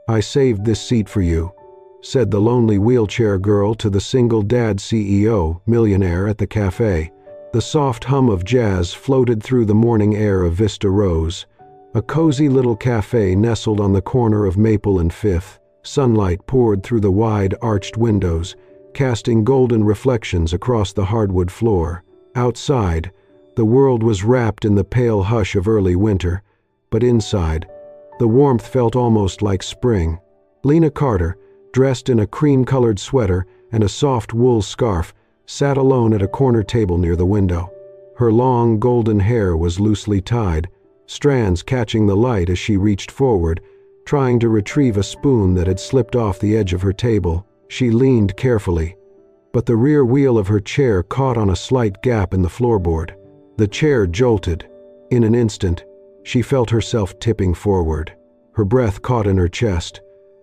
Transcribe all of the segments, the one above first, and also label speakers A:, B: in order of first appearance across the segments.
A: "I saved this seat for you," said the lonely wheelchair girl to the single dad CEO, Millionaire, at the cafe. The soft hum of jazz floated through the morning air of Vista Rose, a cozy little cafe nestled on the corner of Maple and Fifth. Sunlight poured through the wide, arched windows, casting golden reflections across the hardwood floor. Outside, the world was wrapped in the pale hush of early winter, but inside, the warmth felt almost like spring. Lena Carter, dressed in a cream-colored sweater and a soft wool scarf, sat alone at a corner table near the window. Her long, golden hair was loosely tied, strands catching the light as she reached forward, trying to retrieve a spoon that had slipped off the edge of her table. She leaned carefully, but the rear wheel of her chair caught on a slight gap in the floorboard. The chair jolted. In an instant, she felt herself tipping forward. Her breath caught in her chest.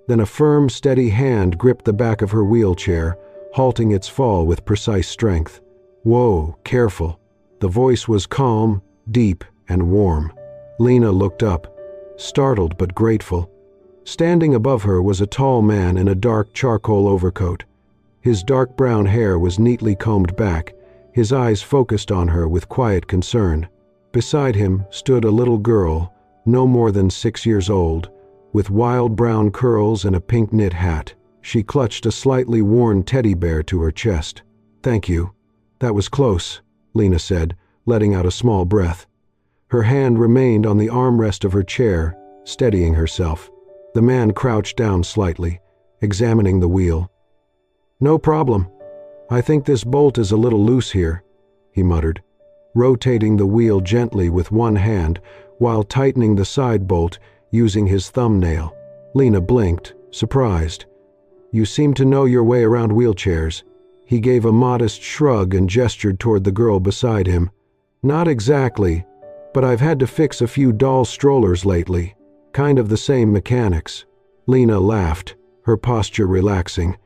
A: Then a firm, steady hand gripped the back of her wheelchair, halting its fall with precise strength. "Whoa, careful." The voice was calm, deep, and warm. Lena looked up, startled but grateful. Standing above her was a tall man in a dark charcoal overcoat. His dark brown hair was neatly combed back, his eyes focused on her with quiet concern. Beside him stood a little girl, no more than 6 years old, with wild brown curls and a pink knit hat. She clutched a slightly worn teddy bear to her chest. "Thank you. That was close," Lena said, letting out a small breath. Her hand remained on the armrest of her chair, steadying herself. The man crouched down slightly, examining the wheel. "No problem. I think this bolt is a little loose here," he muttered, rotating the wheel gently with one hand while tightening the side bolt using his thumbnail. Lena blinked, surprised. "You seem to know your way around wheelchairs." He gave a modest shrug and gestured toward the girl beside him. "Not exactly, but I've had to fix a few doll strollers lately. Kind of the same mechanics." Lena laughed, her posture relaxing.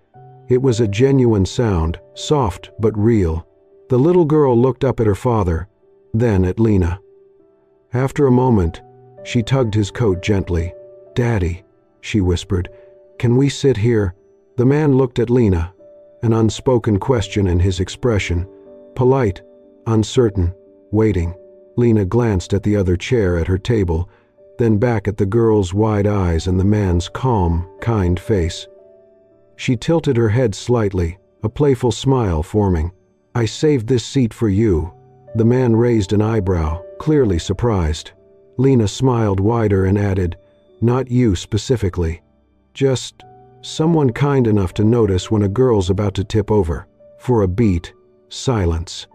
A: It was a genuine sound, soft but real. The little girl looked up at her father, then at Lena. After a moment, she tugged his coat gently. "Daddy," she whispered, "can we sit here?" The man looked at Lena, an unspoken question in his expression. Polite, uncertain, waiting. Lena glanced at the other chair at her table, then back at the girl's wide eyes and the man's calm, kind face. She tilted her head slightly, a playful smile forming. "I saved this seat for you." The man raised an eyebrow, clearly surprised. Lena smiled wider and added, "Not you specifically. Just someone kind enough to notice when a girl's about to tip over." For a beat, silence.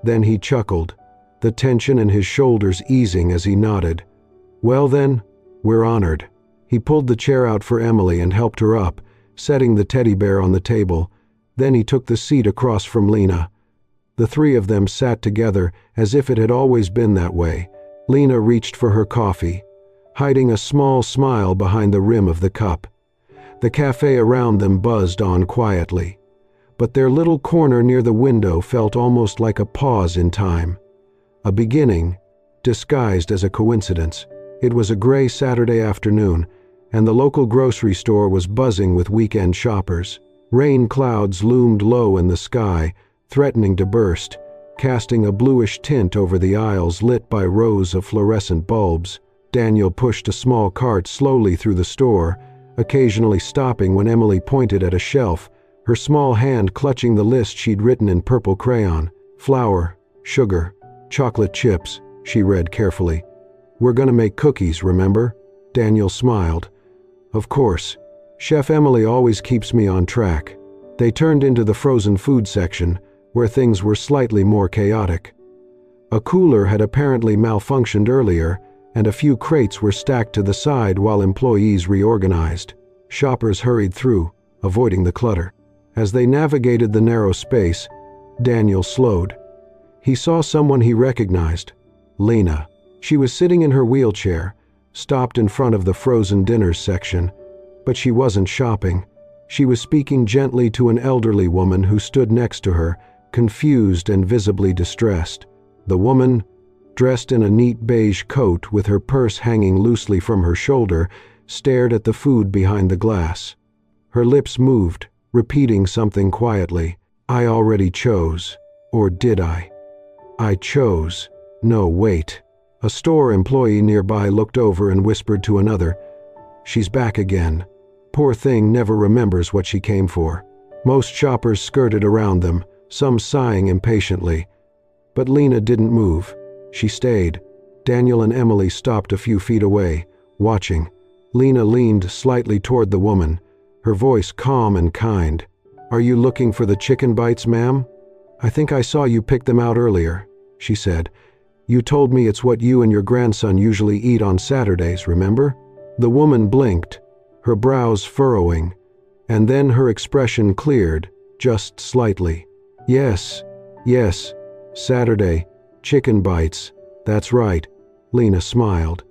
A: Then he chuckled, the tension in his shoulders easing as he nodded. "Well then, we're honored." He pulled the chair out for Emily and helped her up, setting the teddy bear on the table. Then he took the seat across from Lena. The three of them sat together as if it had always been that way. Lena reached for her coffee, hiding a small smile behind the rim of the cup. The cafe around them buzzed on quietly, but their little corner near the window felt almost like a pause in time. A beginning, disguised as a coincidence. It was a gray Saturday afternoon, and the local grocery store was buzzing with weekend shoppers. Rain clouds loomed low in the sky, threatening to burst, casting a bluish tint over the aisles lit by rows of fluorescent bulbs. Daniel pushed a small cart slowly through the store, occasionally stopping when Emily pointed at a shelf, her small hand clutching the list she'd written in purple crayon. "Flour, sugar, chocolate chips," she read carefully. "We're gonna make cookies, remember?" Daniel smiled. "Of course. Chef Emily always keeps me on track." They turned into the frozen food section, where things were slightly more chaotic. A cooler had apparently malfunctioned earlier, and a few crates were stacked to the side while employees reorganized. Shoppers hurried through, avoiding the clutter. As they navigated the narrow space, Daniel slowed. He saw someone he recognized, Lena. She was sitting in her wheelchair, stopped in front of the frozen dinners section, but she wasn't shopping. She was speaking gently to an elderly woman who stood next to her, confused and visibly distressed. The woman, dressed in a neat beige coat with her purse hanging loosely from her shoulder, stared at the food behind the glass. Her lips moved, repeating something quietly. I already chose. Or did I? I chose. No, wait. A store employee nearby looked over and whispered to another, "She's back again. Poor thing never remembers what she came for." Most shoppers skirted around them, some sighing impatiently. But Lena didn't move. She stayed. Daniel and Emily stopped a few feet away, watching. Lena leaned slightly toward the woman, her voice calm and kind. "Are you looking for the chicken bites, ma'am? I think I saw you pick them out earlier," she said. "You told me it's what you and your grandson usually eat on Saturdays, remember?" The woman blinked, her brows furrowing, and then her expression cleared, just slightly. Yes, Saturday, chicken bites, that's right," Lena smiled.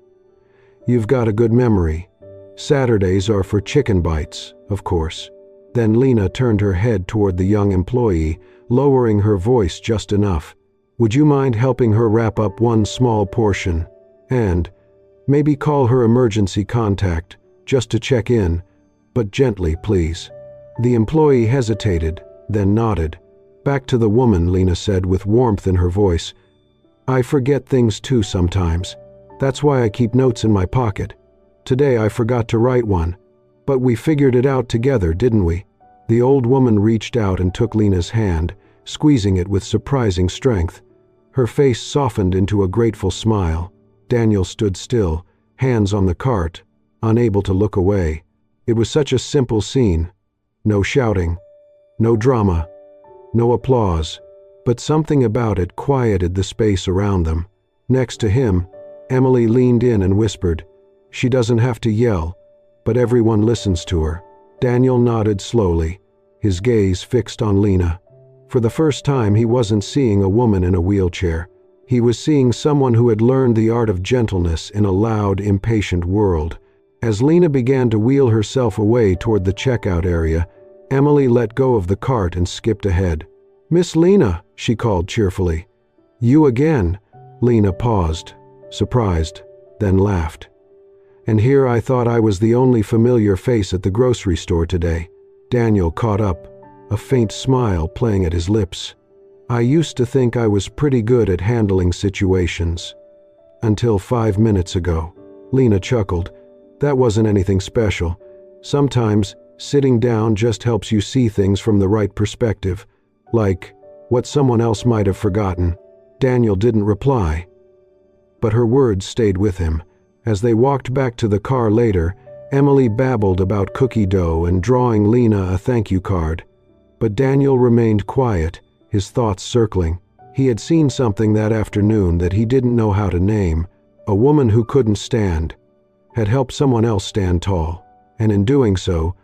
A: "You've got a good memory. Saturdays are for chicken bites, of course." Then Lena turned her head toward the young employee, lowering her voice just enough. "Would you mind helping her wrap up one small portion? And maybe call her emergency contact, just to check in, but gently, please." The employee hesitated, then nodded. Back to the woman, Lena said with warmth in her voice. "I forget things too sometimes. That's why I keep notes in my pocket. Today I forgot to write one. But we figured it out together, didn't we?" The old woman reached out and took Lena's hand, squeezing it with surprising strength. Her face softened into a grateful smile. Daniel stood still, hands on the cart, unable to look away. It was such a simple scene. No shouting, no drama, no applause, but something about it quieted the space around them. Next to him, Emily leaned in and whispered, "She doesn't have to yell, but everyone listens to her." Daniel nodded slowly, his gaze fixed on Lena. For the first time, he wasn't seeing a woman in a wheelchair. He was seeing someone who had learned the art of gentleness in a loud, impatient world. As Lena began to wheel herself away toward the checkout area, Emily let go of the cart and skipped ahead. "Miss Lena," she called cheerfully. "You again?" Lena paused, surprised, then laughed. "And here I thought I was the only familiar face at the grocery store today." Daniel caught up, a faint smile playing at his lips. "I used to think I was pretty good at handling situations. Until 5 minutes ago." Lena chuckled. "That wasn't anything special. Sometimes sitting down just helps you see things from the right perspective, like what someone else might have forgotten." Daniel didn't reply, but her words stayed with him. As they walked back to the car later, Emily babbled about cookie dough and drawing Lena a thank you card. But Daniel remained quiet, his thoughts circling. He had seen something that afternoon that he didn't know how to name. A woman who couldn't stand had helped someone else stand tall, and in doing so,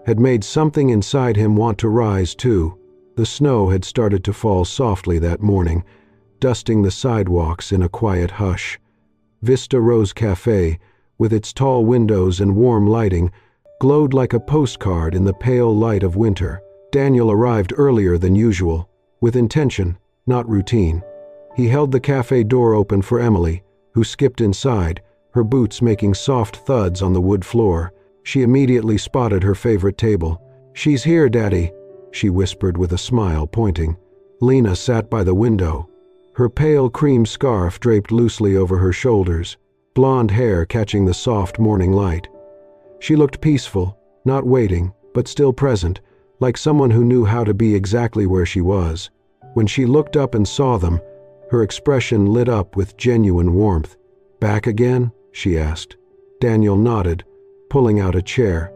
A: had made something inside him want to rise too. The snow had started to fall softly that morning, dusting the sidewalks in a quiet hush. Vista Rose Café, with its tall windows and warm lighting, glowed like a postcard in the pale light of winter. Daniel arrived earlier than usual, with intention, not routine. He held the cafe door open for Emily, who skipped inside, her boots making soft thuds on the wood floor. She immediately spotted her favorite table. "She's here, Daddy," she whispered with a smile, pointing. Lena sat by the window, her pale cream scarf draped loosely over her shoulders, blonde hair catching the soft morning light. She looked peaceful, not waiting, but still present, like someone who knew how to be exactly where she was. When she looked up and saw them, her expression lit up with genuine warmth. "Back again?" she asked. Daniel nodded, pulling out a chair.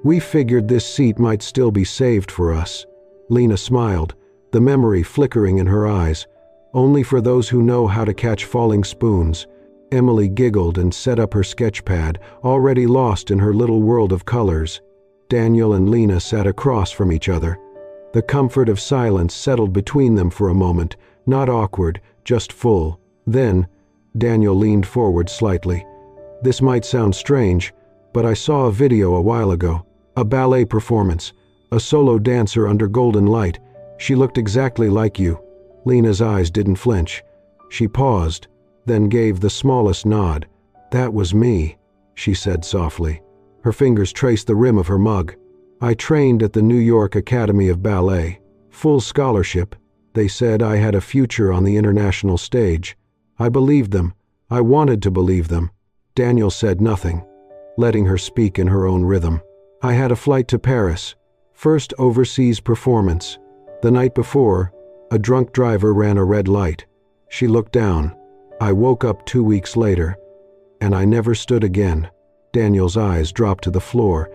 A: "We figured this seat might still be saved for us." Lena smiled, the memory flickering in her eyes. "Only for those who know how to catch falling spoons." Emily giggled and set up her sketch pad, already lost in her little world of colors. Daniel and Lena sat across from each other. The comfort of silence settled between them for a moment, not awkward, just full. Then, Daniel leaned forward slightly. "This might sound strange, but I saw a video a while ago. A ballet performance, a solo dancer under golden light. She looked exactly like you." Lena's eyes didn't flinch. She paused, then gave the smallest nod. "That was me," she said softly. Her fingers traced the rim of her mug. "I trained at the New York Academy of Ballet. Full scholarship. They said I had a future on the international stage. I believed them. I wanted to believe them." Daniel said nothing, letting her speak in her own rhythm. "I had a flight to Paris. First overseas performance. The night before, a drunk driver ran a red light. She looked down. I woke up 2 weeks later, and I never stood again." Daniel's eyes dropped to the floor,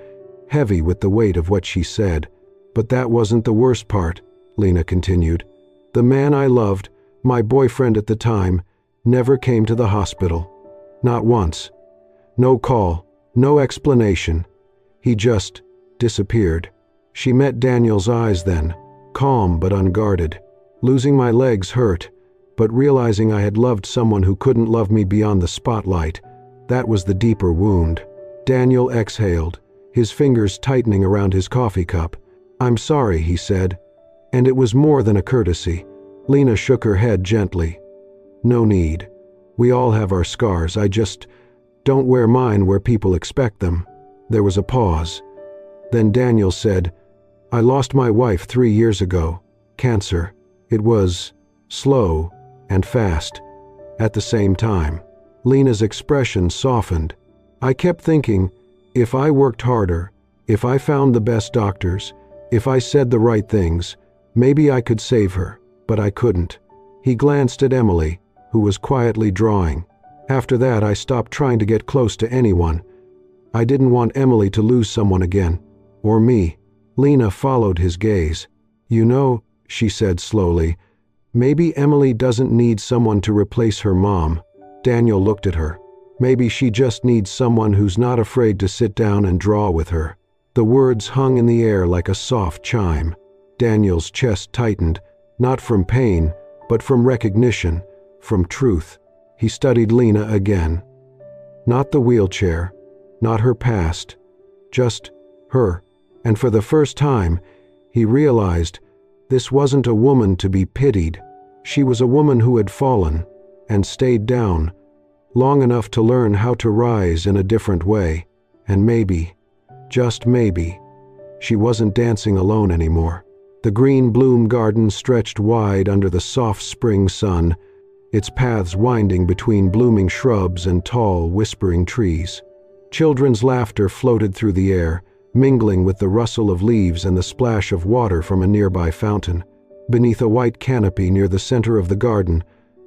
A: heavy with the weight of what she said. "But that wasn't the worst part," Lena continued. "The man I loved, my boyfriend at the time, never came to the hospital. Not once. No call, no explanation. He just disappeared." She met Daniel's eyes then, calm but unguarded. "Losing my legs hurt, but realizing I had loved someone who couldn't love me beyond the spotlight, that was the deeper wound." Daniel exhaled, his fingers tightening around his coffee cup. "I'm sorry," he said. "And it was more than a courtesy." Lena shook her head gently. "No need. We all have our scars. I just don't wear mine where people expect them." There was a pause. Then Daniel said, "I lost my wife 3 years ago. Cancer. It was slow and fast at the same time." Lena's expression softened. "I kept thinking, if I worked harder, if I found the best doctors, if I said the right things, maybe I could save her, but I couldn't." He glanced at Emily, who was quietly drawing. "After that, I stopped trying to get close to anyone. I didn't want Emily to lose someone again. Or me." Lena followed his gaze. "You know," she said slowly, "maybe Emily doesn't need someone to replace her mom." Daniel looked at her. "Maybe she just needs someone who's not afraid to sit down and draw with her." The words hung in the air like a soft chime. Daniel's chest tightened, not from pain, but from recognition, from truth. He studied Lena again. Not the wheelchair, not her past, just her. And for the first time, he realized this wasn't a woman to be pitied. She was a woman who had fallen and stayed down long enough to learn how to rise in a different way. And maybe, just maybe, she wasn't dancing alone anymore. The green bloom garden stretched wide under the soft spring sun, its paths winding between blooming shrubs and tall, whispering trees. Children's laughter floated through the air, mingling with the rustle of leaves and the splash of water from a nearby fountain. Beneath a white canopy near the center of the garden,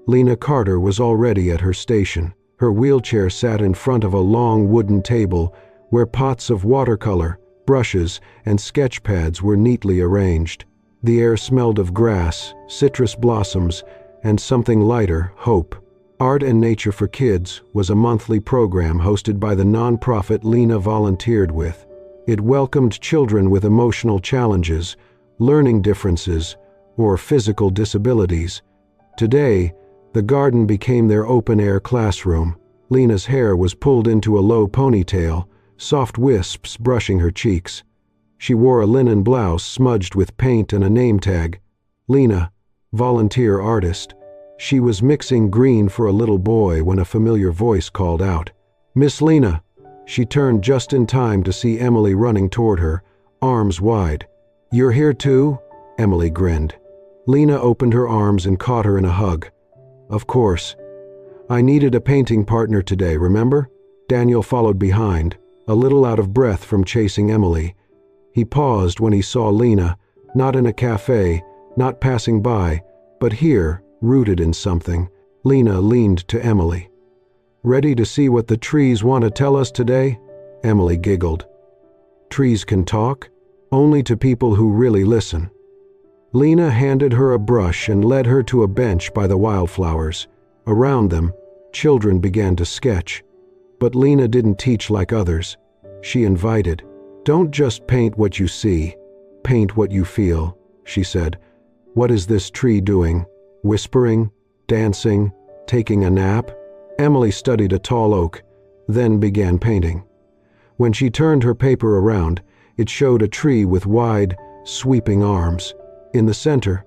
A: Lena Carter was already at her station. Her wheelchair sat in front of a long wooden table where pots of watercolor, brushes, and sketch pads were neatly arranged. The air smelled of grass, citrus blossoms, and something lighter, hope. Art and Nature for Kids was a monthly program hosted by the nonprofit Lena volunteered with. It welcomed children with emotional challenges, learning differences, or physical disabilities. Today, the garden became their open-air classroom. Lena's hair was pulled into a low ponytail, soft wisps brushing her cheeks. She wore a linen blouse smudged with paint and a name tag. Lena, volunteer artist. She was mixing green for a little boy when a familiar voice called out, "Miss Lena." She turned just in time to see Emily running toward her, arms wide. "You're here too?" Emily grinned. Lena opened her arms and caught her in a hug. "Of course. I needed a painting partner today, remember?" Daniel followed behind, a little out of breath from chasing Emily. He paused when he saw Lena, not in a cafe, not passing by, but here, rooted in something. Lena leaned to Emily. "Ready to see what the trees want to tell us today?" Emily giggled. "Trees can talk? Only to people who really listen." Lena handed her a brush and led her to a bench by the wildflowers. Around them, children began to sketch. But Lena didn't teach like others. She invited. "Don't just paint what you see. Paint what you feel," she said. "What is this tree doing? Whispering? Dancing? Taking a nap?" Emily studied a tall oak, then began painting. When she turned her paper around, it showed a tree with wide, sweeping arms. In the center,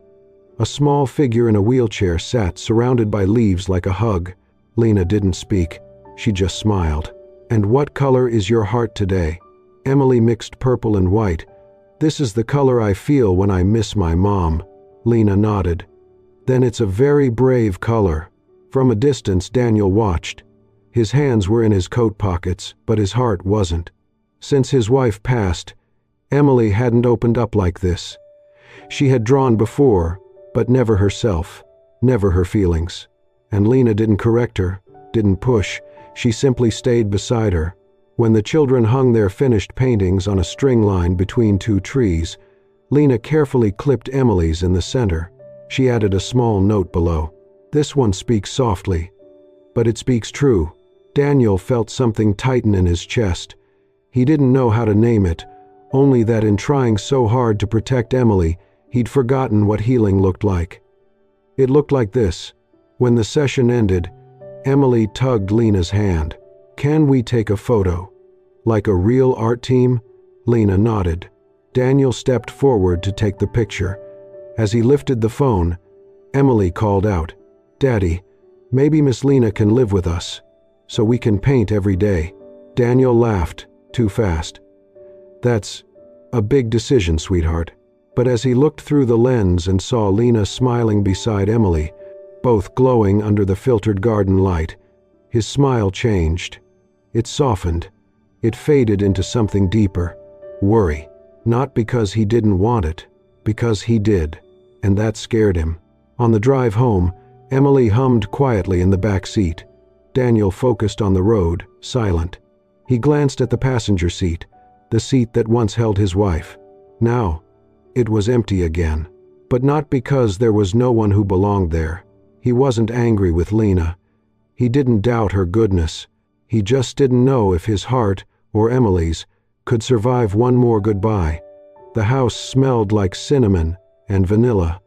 A: a small figure in a wheelchair sat surrounded by leaves like a hug. Lena didn't speak. She just smiled. "And what color is your heart today?" Emily mixed purple and white. This is the color I feel when I miss my mom. Lena nodded. Then it's a very brave color. From a distance, Daniel watched. His hands were in his coat pockets, but his heart wasn't. Since his wife passed, Emily hadn't opened up like this. She had drawn before, but never herself, never her feelings. And Lena didn't correct her, didn't push. She simply stayed beside her. When the children hung their finished paintings on a string line between two trees, Lena carefully clipped Emily's in the center. She added a small note below. This one speaks softly, but it speaks true. Daniel felt something tighten in his chest. He didn't know how to name it, only that in trying so hard to protect Emily, he'd forgotten what healing looked like. It looked like this. When the session ended, Emily tugged Lena's hand. Can we take a photo? Like a real art team? Lena nodded. Daniel stepped forward to take the picture. As he lifted the phone, Emily called out, "Daddy, maybe Miss Lena can live with us, so we can paint every day." Daniel laughed, too fast. "That's a big decision, sweetheart." But as he looked through the lens and saw Lena smiling beside Emily, both glowing under the filtered garden light, his smile changed. It softened. It faded into something deeper. Worry. Not because he didn't want it, because he did. And that scared him. On the drive home, Emily hummed quietly in the back seat. Daniel focused on the road, silent. He glanced at the passenger seat, the seat that once held his wife. Now, it was empty again. But not because there was no one who belonged there. He wasn't angry with Lena. He didn't doubt her goodness. He just didn't know if his heart, or Emily's, could survive one more goodbye. The house smelled like cinnamon and vanilla.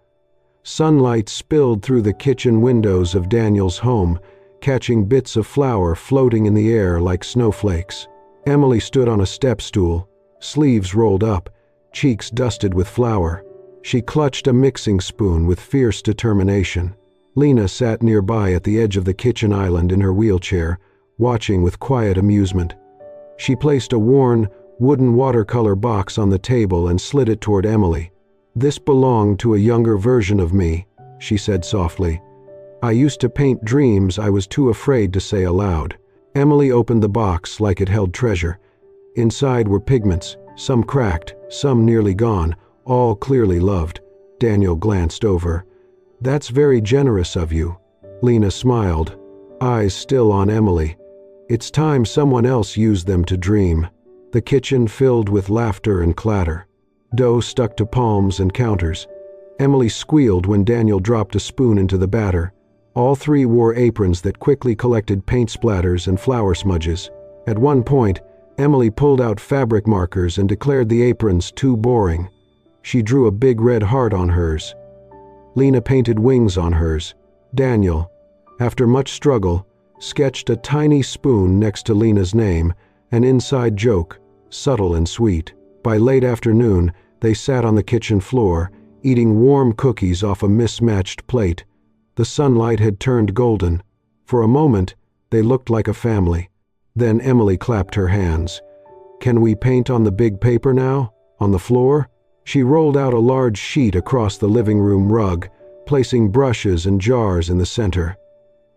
A: Sunlight spilled through the kitchen windows of Daniel's home, catching bits of flour floating in the air like snowflakes. Emily stood on a step stool, sleeves rolled up, cheeks dusted with flour. She clutched a mixing spoon with fierce determination. Lena sat nearby at the edge of the kitchen island in her wheelchair, watching with quiet amusement. She placed a worn, wooden watercolor box on the table and slid it toward Emily. "This belonged to a younger version of me," she said softly. "I used to paint dreams I was too afraid to say aloud." Emily opened the box like it held treasure. Inside were pigments, some cracked, some nearly gone, all clearly loved. Daniel glanced over. "That's very generous of you." Lena smiled, eyes still on Emily. "It's time someone else used them to dream." The kitchen filled with laughter and clatter. Dough stuck to palms and counters. Emily squealed when Daniel dropped a spoon into the batter. All three wore aprons that quickly collected paint splatters and flour smudges. At one point, Emily pulled out fabric markers and declared the aprons too boring. She drew a big red heart on hers. Lena painted wings on hers. Daniel, after much struggle, sketched a tiny spoon next to Lena's name, an inside joke, subtle and sweet. By late afternoon, they sat on the kitchen floor, eating warm cookies off a mismatched plate. The sunlight had turned golden. For a moment, they looked like a family. Then Emily clapped her hands. "Can we paint on the big paper now? On the floor?" She rolled out a large sheet across the living room rug, placing brushes and jars in the center.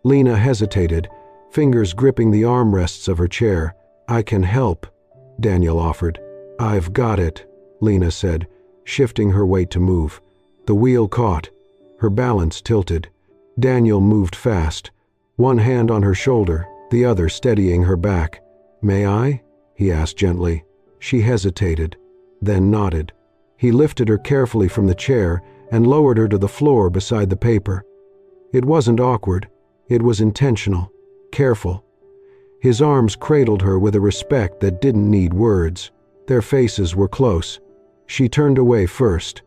A: Lena hesitated, fingers gripping the armrests of her chair. "I can help," Daniel offered. "I've got it," Lena said, shifting her weight to move. The wheel caught. Her balance tilted. Daniel moved fast, one hand on her shoulder, the other steadying her back. "May I?" he asked gently. She hesitated, then nodded. He lifted her carefully from the chair and lowered her to the floor beside the paper. It wasn't awkward. It was intentional, careful. His arms cradled her with a respect that didn't need words. Their faces were close. She turned away first.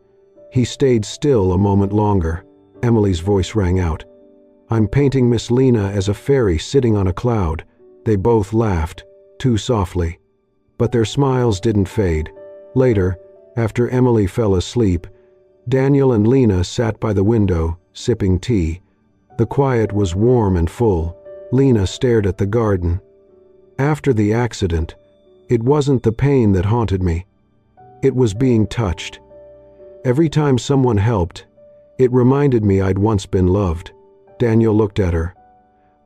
A: He stayed still a moment longer. Emily's voice rang out. "I'm painting Miss Lena as a fairy sitting on a cloud." They both laughed, too softly. But their smiles didn't fade. Later, after Emily fell asleep, Daniel and Lena sat by the window, sipping tea. The quiet was warm and full. Lena stared at the garden. After the accident, It wasn't the pain that haunted me. It was being touched. Every time someone helped, it reminded me I'd once been loved. Daniel looked at her.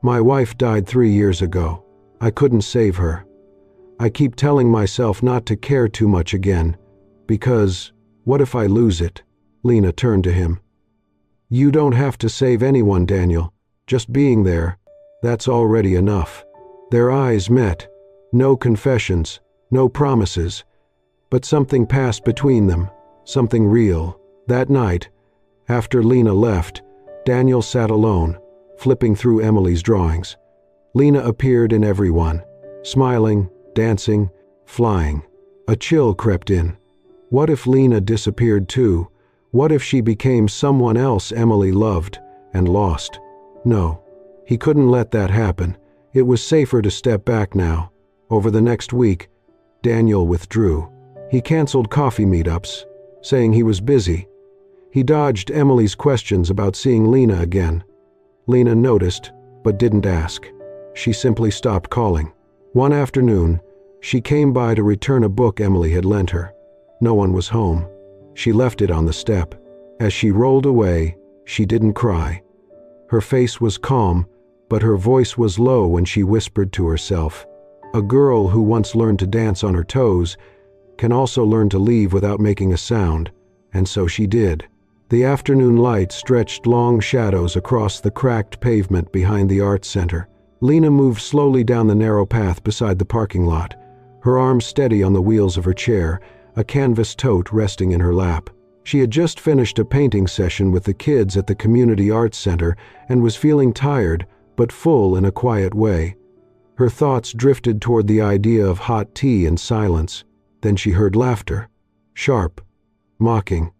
A: My wife died 3 years ago. I couldn't save her. I keep telling myself not to care too much again, because what if I lose it? Lena turned to him. You don't have to save anyone, Daniel. Just being there, that's already enough. Their eyes met. No confessions, no promises, but something passed between them, something real. That night, after Lena left, Daniel sat alone, flipping through Emily's drawings. Lena appeared in every one, smiling, dancing, flying. A chill crept in. What if Lena disappeared too? What if she became someone else Emily loved and lost? No, he couldn't let that happen. It was safer to step back now. Over the next week, Daniel withdrew. He canceled coffee meetups, saying he was busy. He dodged Emily's questions about seeing Lena again. Lena noticed, but didn't ask. She simply stopped calling. One afternoon, she came by to return a book Emily had lent her. No one was home. She left it on the step. As she rolled away, she didn't cry. Her face was calm, but her voice was low when she whispered to herself, "A girl who once learned to dance on her toes can also learn to leave without making a sound," and so she did. The afternoon light stretched long shadows across the cracked pavement behind the arts center. Lena moved slowly down the narrow path beside the parking lot, her arms steady on the wheels of her chair, a canvas tote resting in her lap. She had just finished a painting session with the kids at the community arts center and was feeling tired, but full in a quiet way. Her thoughts drifted toward the idea of hot tea and silence. Then she heard laughter. Sharp, mocking.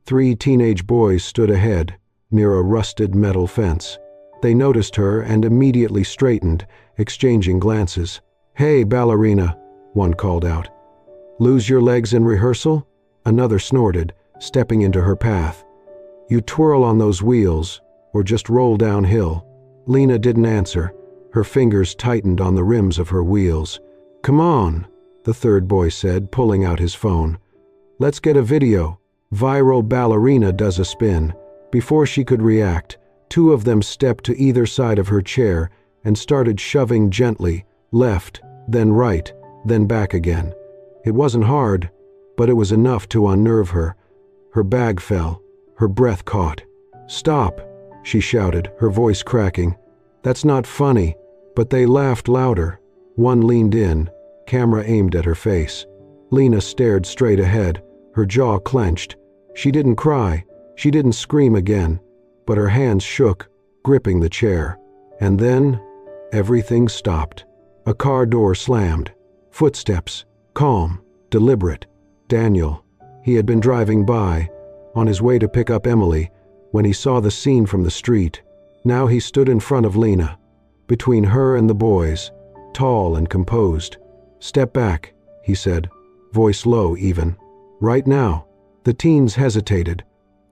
A: 3 teenage boys stood ahead, near a rusted metal fence. They noticed her and immediately straightened, exchanging glances. "Hey, ballerina," one called out. "Lose your legs in rehearsal?" Another snorted, stepping into her path. "You twirl on those wheels, or just roll downhill." Lena didn't answer. Her fingers tightened on the rims of her wheels. "Come on," the third boy said, pulling out his phone. "Let's get a video. Viral ballerina does a spin." Before she could react, 2 of them stepped to either side of her chair and started shoving gently, left, then right, then back again. It wasn't hard, but it was enough to unnerve her. Her bag fell, her breath caught. "Stop," she shouted, her voice cracking. "That's not funny." But they laughed louder. One leaned in, camera aimed at her face. Lena stared straight ahead, her jaw clenched. She didn't cry, she didn't scream again, but her hands shook, gripping the chair. And then, everything stopped. A car door slammed. Footsteps, calm, deliberate. Daniel. He had been driving by, on his way to pick up Emily, when he saw the scene from the street. Now he stood in front of Lena, between her and the boys, tall and composed. "Step back," he said, voice low even. "Right now." The teens hesitated.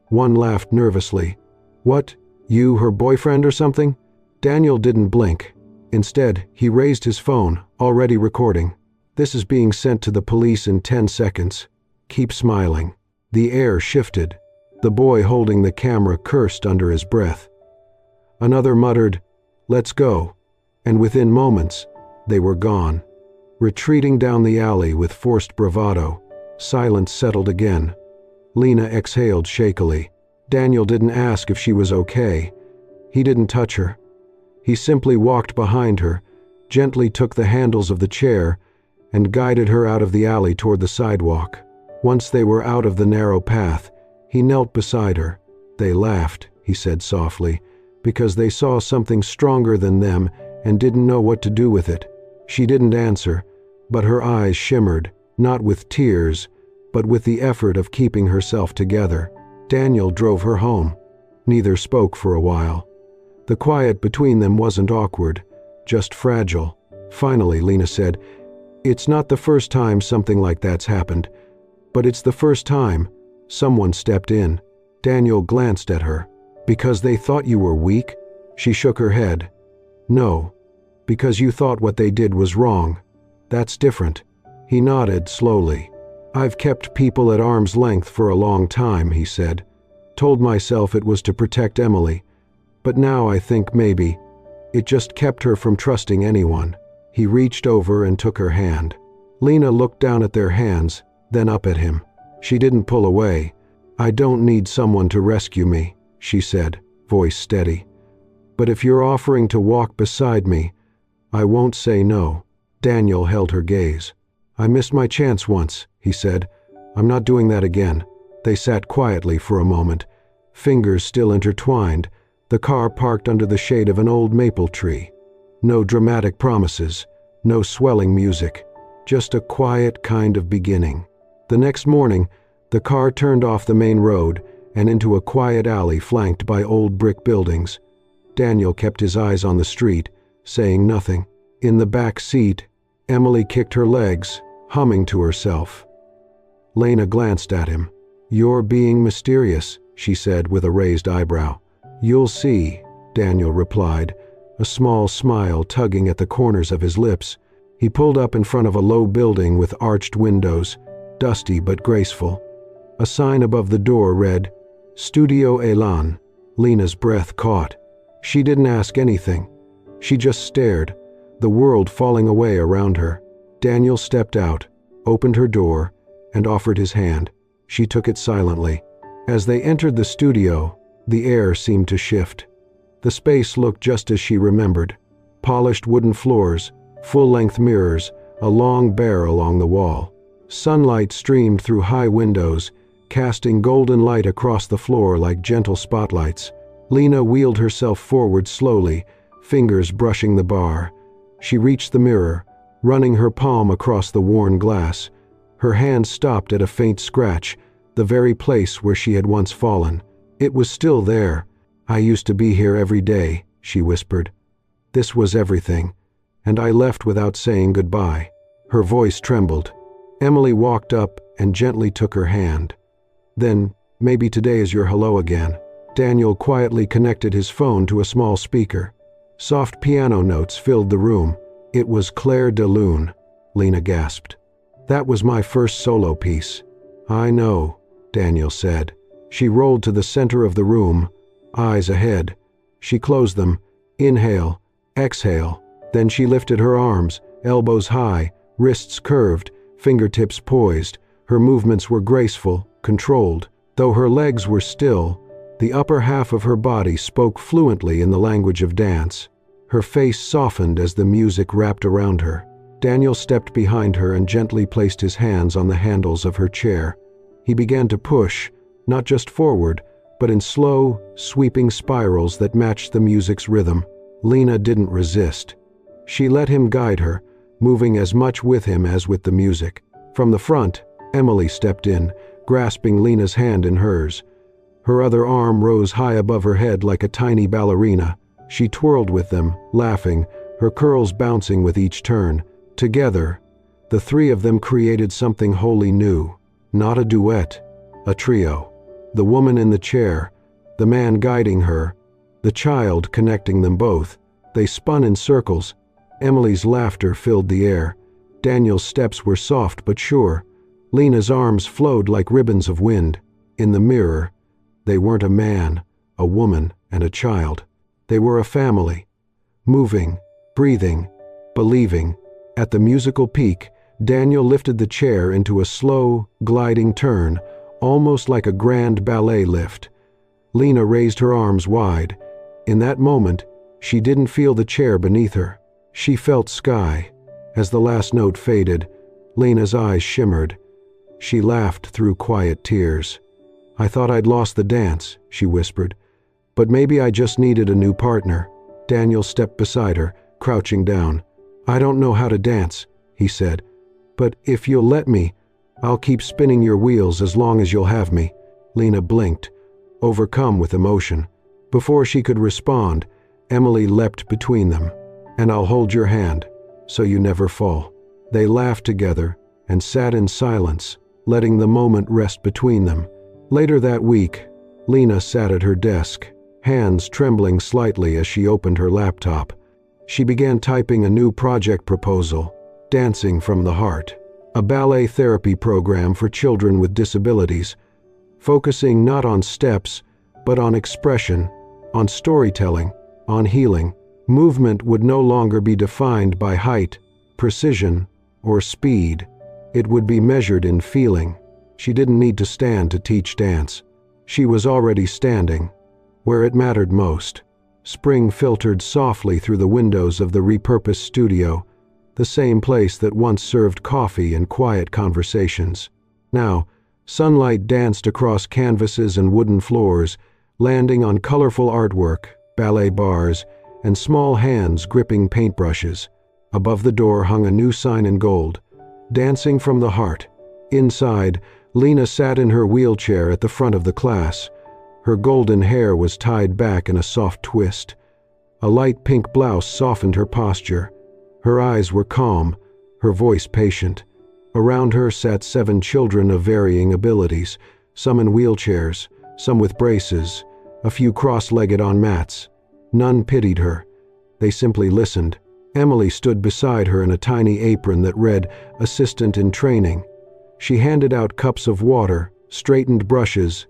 A: One laughed nervously. "What, you her boyfriend or something?" Daniel didn't blink. Instead, he raised his phone, already recording. "This is being sent to the police in 10 seconds. Keep smiling." The air shifted. The boy holding the camera cursed under his breath. Another muttered, "Let's go," and within moments, they were gone. Retreating down the alley with forced bravado, silence settled again. Lena exhaled shakily. Daniel didn't ask if she was okay. He didn't touch her. He simply walked behind her, gently took the handles of the chair, and guided her out of the alley toward the sidewalk. Once they were out of the narrow path, he knelt beside her. They laughed, he said softly, because they saw something stronger than them and didn't know what to do with it. She didn't answer, but her eyes shimmered, not with tears, but with the effort of keeping herself together. Daniel drove her home. Neither spoke for a while. The quiet between them wasn't awkward, just fragile. Finally, Lena said, "It's not the first time something like that's happened, but it's the first time someone stepped in." Daniel glanced at her. "Because they thought you were weak?" She shook her head. "No, because you thought what they did was wrong. That's different." He nodded slowly. "I've kept people at arm's length for a long time," he said. "Told myself it was to protect Emily. But now I think maybe it just kept her from trusting anyone." He reached over and took her hand. Lena looked down at their hands, then up at him. She didn't pull away. "I don't need someone to rescue me," she said, voice steady. "But if you're offering to walk beside me, I won't say no." Daniel held her gaze. "I missed my chance once," he said. "I'm not doing that again." They sat quietly for a moment, fingers still intertwined, the car parked under the shade of an old maple tree. No dramatic promises, no swelling music, just a quiet kind of beginning. The next morning, the car turned off the main road and into a quiet alley flanked by old brick buildings. Daniel kept his eyes on the street, saying nothing. In the back seat, Emily kicked her legs, humming to herself. Lena glanced at him. "You're being mysterious," she said with a raised eyebrow. "You'll see," Daniel replied, a small smile tugging at the corners of his lips. He pulled up in front of a low building with arched windows, dusty but graceful. A sign above the door read, "Studio Elan." Lena's breath caught. She didn't ask anything. She just stared, the world falling away around her. Daniel stepped out, opened her door, and offered his hand. She took it silently. As they entered the studio, the air seemed to shift. The space looked just as she remembered. Polished wooden floors, full-length mirrors, a long barrel along the wall. Sunlight streamed through high windows, casting golden light across the floor like gentle spotlights. Lena wheeled herself forward slowly, fingers brushing the bar. She reached the mirror, running her palm across the worn glass. Her hand stopped at a faint scratch, the very place where she had once fallen. It was still there. "I used to be here every day," she whispered. "This was everything, and I left without saying goodbye." Her voice trembled. Emily walked up and gently took her hand. "Then, maybe today is your hello again." Daniel quietly connected his phone to a small speaker. Soft piano notes filled the room. "It was Claire de Lune," Lena gasped. "That was my first solo piece." "I know," Daniel said. She rolled to the center of the room, eyes ahead. She closed them. Inhale, exhale. Then she lifted her arms, elbows high, wrists curved, fingertips poised. Her movements were graceful, controlled. Though her legs were still, the upper half of her body spoke fluently in the language of dance. Her face softened as the music wrapped around her. Daniel stepped behind her and gently placed his hands on the handles of her chair. He began to push, not just forward, but in slow, sweeping spirals that matched the music's rhythm. Lena didn't resist. She let him guide her, moving as much with him as with the music. From the front, Emily stepped in, grasping Lena's hand in hers. Her other arm rose high above her head like a tiny ballerina. She twirled with them, laughing, her curls bouncing with each turn. Together, the three of them created something wholly new. Not a duet, a trio. The woman in the chair, the man guiding her, the child connecting them both. They spun in circles. Emily's laughter filled the air. Daniel's steps were soft but sure. Lena's arms flowed like ribbons of wind. In the mirror, they weren't a man, a woman, and a child. They were a family, moving, breathing, believing. At the musical peak, Daniel lifted the chair into a slow, gliding turn, almost like a grand ballet lift. Lena raised her arms wide. In that moment, she didn't feel the chair beneath her. She felt sky. As the last note faded, Lena's eyes shimmered. She laughed through quiet tears. "I thought I'd lost the dance," she whispered. "But maybe I just needed a new partner." Daniel stepped beside her, crouching down. "I don't know how to dance," he said. "But if you'll let me, I'll keep spinning your wheels as long as you'll have me." Lena blinked, overcome with emotion. Before she could respond, Emily leapt between them. "And I'll hold your hand, so you never fall." They laughed together and sat in silence, letting the moment rest between them. Later that week, Lena sat at her desk, hands trembling slightly as she opened her laptop. She began typing a new project proposal, dancing from the heart. a ballet therapy program for children with disabilities, focusing not on steps, but on expression, on storytelling, on healing. Movement would no longer be defined by height, precision, or speed. It would be measured in feeling. She didn't need to stand to teach dance. She was already standing, where it mattered most. Spring filtered softly through the windows of the repurposed studio, the same place that once served coffee and quiet conversations. Now, sunlight danced across canvases and wooden floors, landing on colorful artwork, ballet bars, and small hands gripping paintbrushes. Above the door hung a new sign in gold, "Dancing from the Heart." Inside, Lena sat in her wheelchair at the front of the class. Her golden hair was tied back in a soft twist. A light pink blouse softened her posture. Her eyes were calm, her voice patient. Around her sat 7 children of varying abilities, some in wheelchairs, some with braces, a few cross-legged on mats. None pitied her. They simply listened. Emily stood beside her in a tiny apron that read, "Assistant in Training." She handed out cups of water, straightened brushes,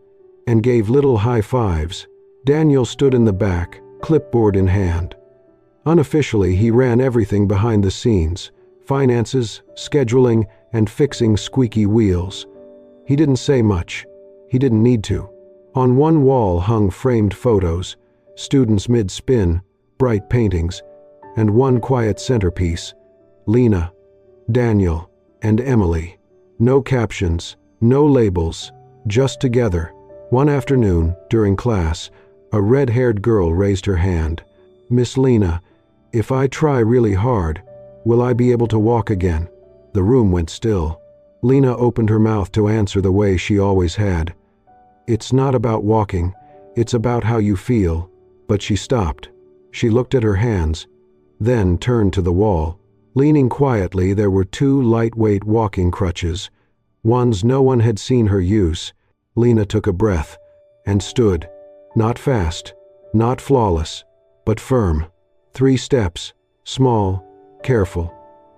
A: and gave little high fives. Daniel stood in the back, clipboard in hand. Unofficially, he ran everything behind the scenes: finances, scheduling, and fixing squeaky wheels. He didn't say much. He didn't need to. On one wall hung framed photos, students mid-spin, bright paintings, and one quiet centerpiece: Lena, Daniel, and Emily. No captions, no labels, just together. One afternoon, during class, a red-haired girl raised her hand. "Miss Lena, if I try really hard, will I be able to walk again?" The room went still. Lena opened her mouth to answer the way she always had. "It's not about walking, it's about how you feel." But she stopped. She looked at her hands, then turned to the wall. Leaning quietly, there were 2 lightweight walking crutches, ones no one had seen her use. Lena took a breath and stood, not fast, not flawless, but firm. 3 steps, small, careful.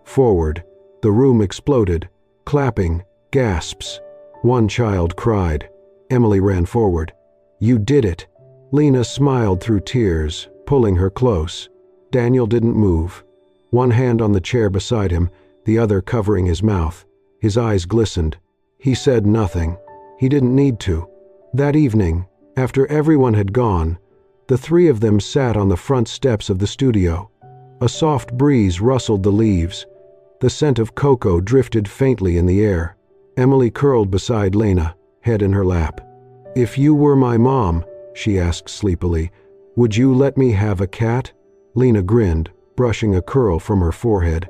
A: Forward. The room exploded. Clapping, gasps. One child cried. Emily ran forward. "You did it." Lena smiled through tears, pulling her close. Daniel didn't move. One hand on the chair beside him, the other covering his mouth. His eyes glistened. He said nothing. He didn't need to. That evening, after everyone had gone, the 3 of them sat on the front steps of the studio. A soft breeze rustled the leaves. The scent of cocoa drifted faintly in the air. Emily curled beside Lena, head in her lap. "If you were my mom," she asked sleepily, "would you let me have a cat?" Lena grinned, brushing a curl from her forehead.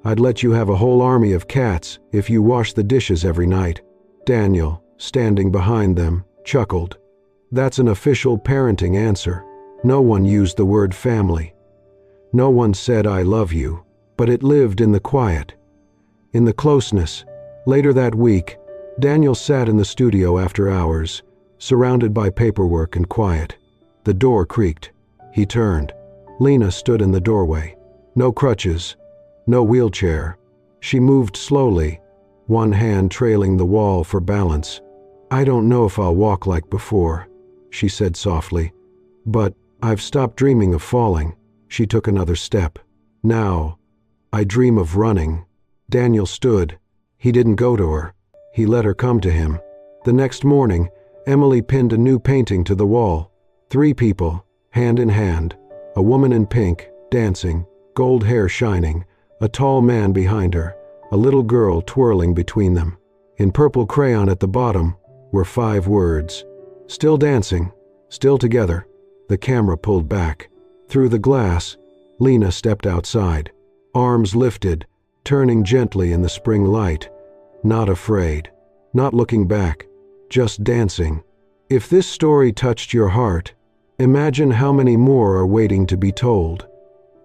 A: "I'd let you have a whole army of cats if you wash the dishes every night." Daniel, standing behind them, chuckled. "That's an official parenting answer." No one used the word family. No one said "I love you," but it lived in the quiet, in the closeness. Later that week, Daniel sat in the studio after hours, surrounded by paperwork and quiet. The door creaked. He turned. Lena stood in the doorway. No crutches, no wheelchair. She moved slowly, one hand trailing the wall for balance. "I don't know if I'll walk like before," she said softly, "but I've stopped dreaming of falling." She took another step. "Now, I dream of running." Daniel stood. He didn't go to her. He let her come to him. The next morning, Emily pinned a new painting to the wall. 3 people, hand in hand. A woman in pink, dancing, gold hair shining, a tall man behind her, a little girl twirling between them. In purple crayon at the bottom were 5 words. "Still dancing, still together." The camera pulled back. Through the glass, Lena stepped outside, arms lifted, turning gently in the spring light. Not afraid, not looking back, just dancing. If this story touched your heart, imagine how many more are waiting to be told.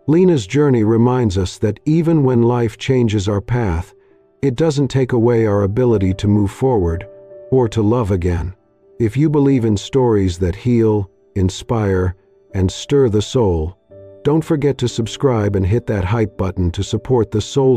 A: Lena's journey reminds us that even when life changes our path, it doesn't take away our ability to move forward or to love again. If you believe in stories that heal, inspire, and stir the soul, don't forget to subscribe and hit that hype button to support the soul